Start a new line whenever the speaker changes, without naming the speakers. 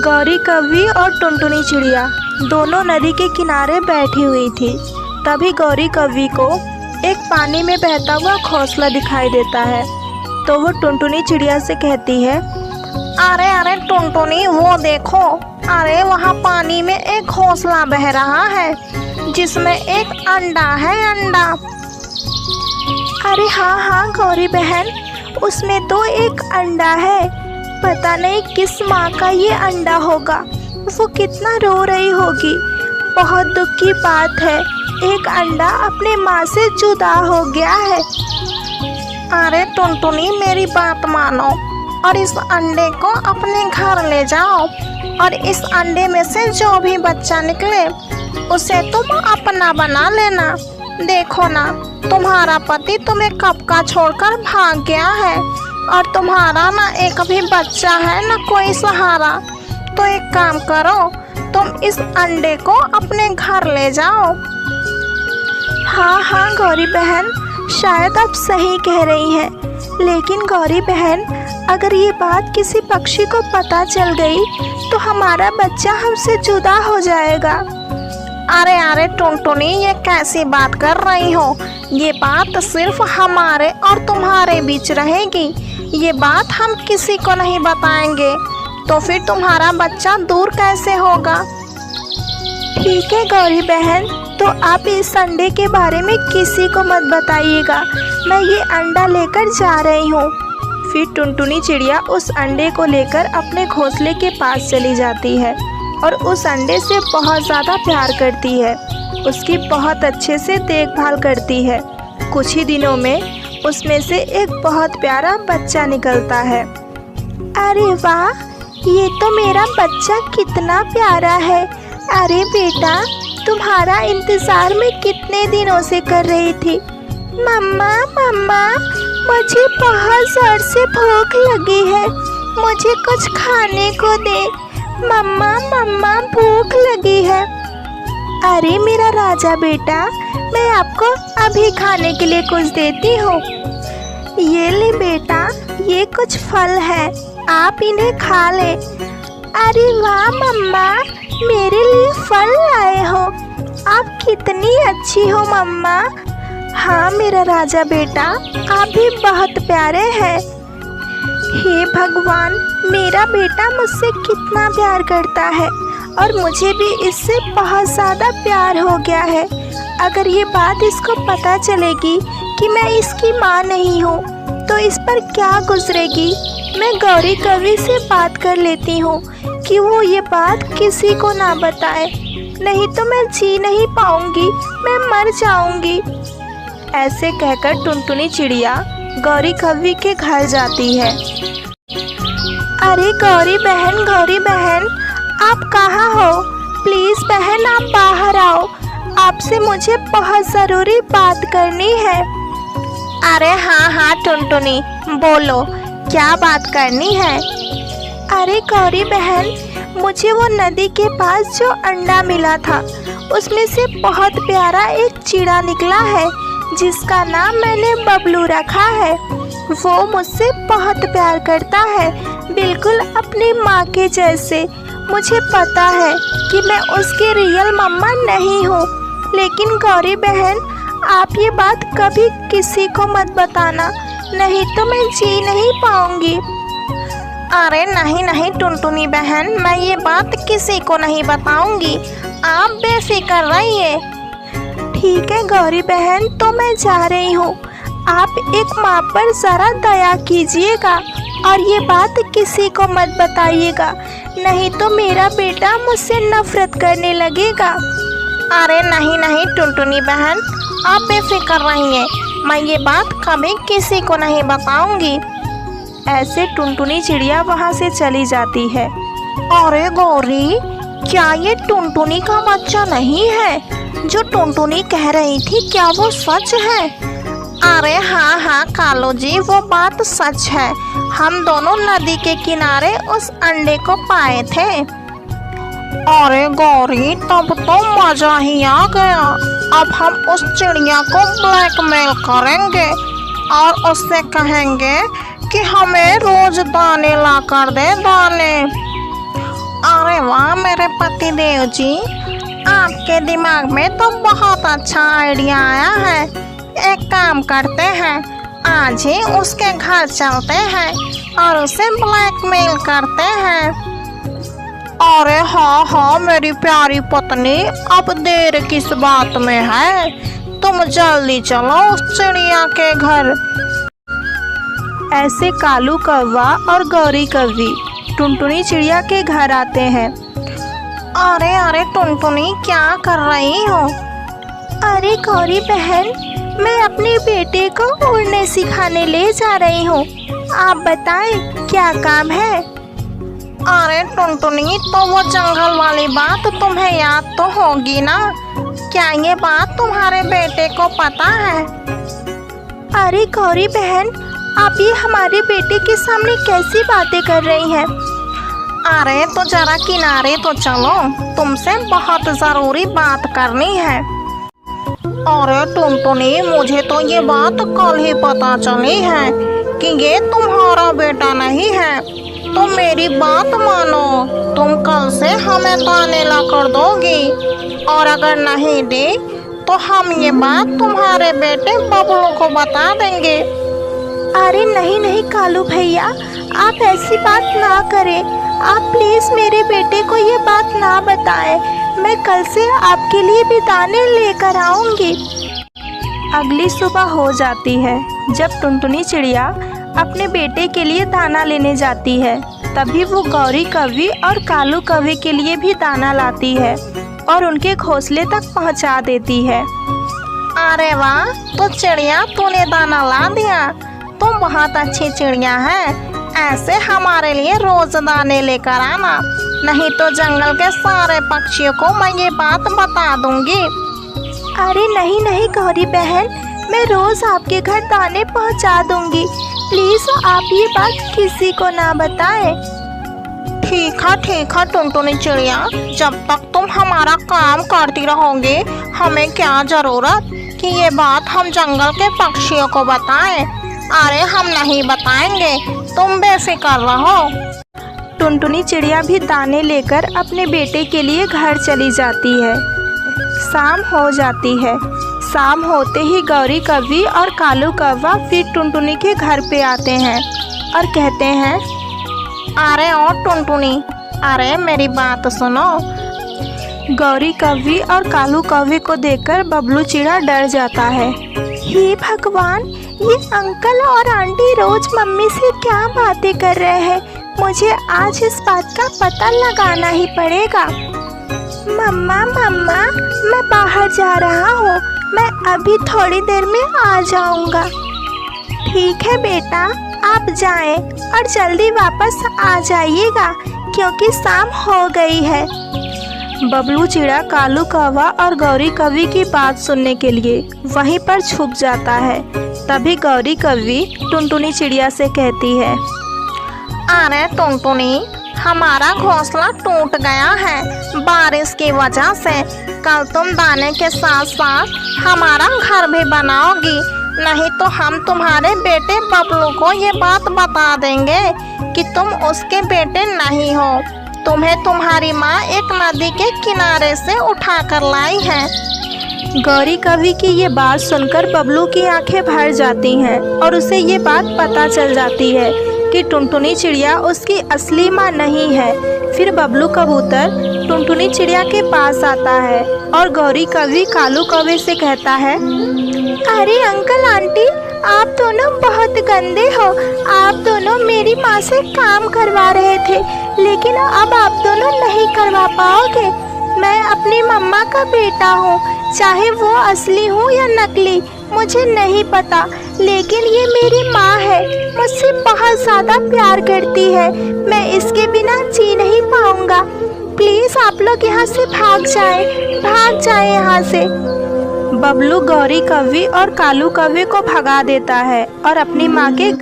गौरी कौवी और टुनटुनी चिड़िया दोनों नदी के किनारे बैठी हुई थी। तभी गौरी कौवी को एक पानी में बहता हुआ घोंसला दिखाई देता है, तो वो टुनटुनी चिड़िया से कहती है,
अरे अरे टुनटुनी, वो देखो, अरे वहाँ पानी में एक घोंसला बह रहा है जिसमें एक अंडा है, अंडा।
अरे हाँ हाँ गौरी बहन, उसमें तो एक अंडा है। पता नहीं किस माँ का ये अंडा होगा। वो कितना रो रही होगी। बहुत दुख की बात है, एक अंडा अपने माँ से जुदा हो गया है।
अरे टुनटुनी, मेरी बात मानो और इस अंडे को अपने घर ले जाओ, और इस अंडे में से जो भी बच्चा निकले उसे तुम अपना बना लेना। देखो ना, तुम्हारा पति तुम्हें कब का छोड़कर भाग गया है, और तुम्हारा ना एक भी बच्चा है, ना कोई सहारा। तो एक काम करो, तुम इस अंडे को अपने घर ले जाओ।
हाँ हाँ गौरी बहन, शायद आप सही कह रही हैं, लेकिन गौरी बहन, अगर ये बात किसी पक्षी को पता चल गई तो हमारा बच्चा हमसे जुदा हो जाएगा।
अरे अरे टुनटुनी, ये कैसी बात कर रही हो? ये बात सिर्फ हमारे और तुम्हारे बीच रहेगी। ये बात हम किसी को नहीं बताएंगे, तो फिर तुम्हारा बच्चा दूर कैसे होगा?
ठीक है गौरी बहन, तो आप इस अंडे के बारे में किसी को मत बताइएगा। मैं ये अंडा लेकर जा रही हूँ। फिर टुनटुनी चिड़िया उस अंडे को लेकर अपने घोंसले के पास चली जाती है और उस अंडे से बहुत ज़्यादा प्यार करती है। उसकी बहुत अच्छे से देखभाल करती है। कुछ ही दिनों में उसमें से एक बहुत प्यारा बच्चा निकलता है। अरे वाह, ये तो मेरा बच्चा कितना प्यारा है। अरे बेटा, तुम्हारा इंतज़ार मैं कितने दिनों से कर रही थी। मम्मा मम्मा, मुझे बहुत ज़ोर से भूख लगी है, मुझे कुछ खाने को दे। मम्मा मम्मा, भूख लगी है। अरे मेरा राजा बेटा, मैं आपको अभी खाने के लिए कुछ देती हूँ। ये ले बेटा, ये कुछ फल है, आप इन्हें खा ले। अरे वाह मम्मा, मेरे लिए फल लाए हो। आप कितनी अच्छी हो मम्मा। हाँ मेरा राजा बेटा, आप भी बहुत प्यारे हैं। हे भगवान, मेरा बेटा मुझसे कितना प्यार करता है और मुझे भी इससे बहुत ज़्यादा प्यार हो गया है। अगर ये बात इसको पता चलेगी कि मैं इसकी माँ नहीं हूँ तो इस पर क्या गुजरेगी। मैं गौरी कौवी से बात कर लेती हूँ कि वो ये बात किसी को ना बताए, नहीं तो मैं जी नहीं पाऊँगी, मैं मर जाऊँगी। ऐसे कहकर टुनटुनी चिड़िया गौरी कौवी के घर जाती है। अरे गौरी बहन, आप कहाँ हो? प्लीज़ बहन, आप बाहर आओ, आपसे मुझे बहुत ज़रूरी बात करनी है।
अरे हाँ हाँ टुनटुनी, बोलो, क्या बात करनी है?
अरे गौरी बहन, मुझे वो नदी के पास जो अंडा मिला था उसमें से बहुत प्यारा एक चिड़ा निकला है जिसका नाम मैंने बबलू रखा है। वो मुझसे बहुत प्यार करता है, बिल्कुल अपनी माँ के जैसे। मुझे पता है कि मैं उसकी रियल मम्मा नहीं हूँ, लेकिन गौरी बहन, आप ये बात कभी किसी को मत बताना, नहीं तो मैं जी नहीं पाऊँगी।
अरे नहीं नहीं टुनटुनी बहन, मैं ये बात किसी को नहीं बताऊँगी, आप बेफिक्र रहिए।
ठीक है गौरी बहन, तो मैं जा रही हूँ। आप एक माँ पर ज़रा दया कीजिएगा और ये बात किसी को मत बताइएगा, नहीं तो मेरा बेटा मुझसे नफरत करने लगेगा।
अरे नहीं नहीं टुनटुनी बहन, आप बेफिक्र रहिए, मैं ये बात कभी किसी को नहीं बताऊंगी।
ऐसे टुनटुनी चिड़िया वहाँ से चली जाती है।
अरे गौरी, क्या ये टुनटुनी का बच्चा नहीं है जो टुनटुनी कह रही थी? क्या वो सच है? अरे हाँ हाँ कालू जी, वो बात सच है। हम दोनों नदी के किनारे उस अंडे को पाए थे। अरे गौरी, तब तो मजा ही आ गया। अब हम उस चिड़िया को ब्लैकमेल करेंगे और उससे कहेंगे कि हमें रोज दाने ला कर दे, दाने। अरे वाह मेरे पति देव जी, आपके दिमाग में तो बहुत अच्छा आइडिया आया है। एक काम करते हैं, आज ही उसके घर चलते हैं और उसे ब्लैकमेल करते हैं। अरे हाँ हाँ मेरी प्यारी पत्नी, अब देर किस बात में है, तुम जल्दी चलो उस चिड़िया के घर।
ऐसे कालू कौवा और गौरी कौवी टुनटुनी चिड़िया के घर आते हैं।
अरे अरे टुनटुनी, क्या कर रही हो?
अरे गौरी बहन, मैं अपने बेटे को उड़ने सिखाने ले जा रही हूँ। आप बताएं क्या काम है?
अरे टुनटुनी, तो वो जंगल वाली बात तुम्हें याद तो होगी ना? क्या ये बात तुम्हारे बेटे को पता है?
अरे गौरी बहन, आप ये हमारे बेटे के सामने कैसी बातें कर रही हैं?
अरे तो जरा किनारे तो चलो, तुमसे बहुत ज़रूरी बात करनी है। अरे टुनटुनी, मुझे तो ये बात कल ही पता चली है कि ये तुम्हारा बेटा नहीं है। तो मेरी बात मानो, तुम कल से हमें दाने ला कर दोगी, और अगर नहीं दी तो हम ये बात तुम्हारे बेटे बबलू को बता देंगे।
अरे नहीं नहीं कालू भैया, आप ऐसी बात ना करें। आप प्लीज़ मेरे बेटे को ये बात ना बताएं। मैं कल से आपके लिए भी दाने लेकर आऊँगी। अगली सुबह हो जाती है। जब टुनटुनी चिड़िया अपने बेटे के लिए दाना लेने जाती है, तभी वो गौरी कौवी और कालू कौवे के लिए भी दाना लाती है और उनके घोंसले तक पहुंचा देती है।
अरे वाह, तो चिड़िया तूने दाना ला दिया, तुम बहुत अच्छी चिड़िया है। ऐसे हमारे लिए रोज दाने लेकर आना, नहीं तो जंगल के सारे पक्षियों को मैं ये बात बता दूंगी।
अरे नहीं नहीं गौरी बहन, मैं रोज आपके घर दाने पहुंचा दूंगी। प्लीज आप ये बात किसी को ना बताएं।
ठीक है टुनटुनी चिड़िया, जब तक तुम हमारा काम करती रहोगे, हमें क्या जरूरत कि ये बात हम जंगल के पक्षियों को बताएं। अरे हम नहीं बताएंगे, तुम बेफिक्र रहो।
टुनटुनी चिड़िया भी दाने लेकर अपने बेटे के लिए घर चली जाती है। शाम हो जाती है। शाम होते ही गौरी कौवी और कालू कौवा फिर टुनटुनी के घर पे आते हैं और कहते हैं,
अरे ओ टुनटुनी, अरे मेरी बात सुनो।
गौरी कौवी और कालू कौवे को देखकर बबलू चिड़ा डर जाता है। हे भगवान, ये अंकल और आंटी रोज मम्मी से क्या बातें कर रहे हैं? मुझे आज इस बात का पता लगाना ही पड़ेगा। मम्मा मम्मा, मैं बाहर जा रहा हूँ, मैं अभी थोड़ी देर में आ जाऊँगा। ठीक है बेटा, आप जाएं और जल्दी वापस आ जाइएगा क्योंकि शाम हो गई है। बबलू चिड़ा कालू कौवा और गौरी कौवी की बात सुनने के लिए वहीं पर छुप जाता है। तभी गौरी कौवी टुनटुनी चिड़िया से कहती है,
अरे टुनटुनी, हमारा घोंसला टूट गया है बारिश की वजह से। कल तुम दाने के साथ साथ हमारा घर भी बनाओगी, नहीं तो हम तुम्हारे बेटे बबलू को ये बात बता देंगे कि तुम उसके बेटे नहीं हो। तुम्हें तुम्हारी माँ एक नदी के किनारे से उठाकर लाई है।
गौरी कौवी की ये बात सुनकर बबलू की आंखें भर जाती हैं और उसे ये बात पता चल जाती है कि टुनटुनी चिड़िया उसकी असली माँ नहीं है। फिर बबलू कबूतर टुनटुनी चिड़िया के पास आता है और गौरी कौवी कालू कौवे से कहता है, अरे अंकल आंटी, आप दोनों बहुत गंदे हो। आप दोनों मेरी माँ से काम करवा रहे थे, लेकिन अब आप दोनों नहीं करवा पाओगे। मैं अपनी मम्मा का बेटा हूँ, चाहे वो असली हो या नकली मुझे नहीं पता, लेकिन ये मेरी माँ है, मुझसे बहुत ज़्यादा प्यार करती है। मैं इसके बिना जी नहीं पाऊँगा। प्लीज़ आप लोग यहाँ से भाग जाएं यहाँ से। बबलू गौरी कौवी और कालू कौवे को भगा देता है और अपनी माँ के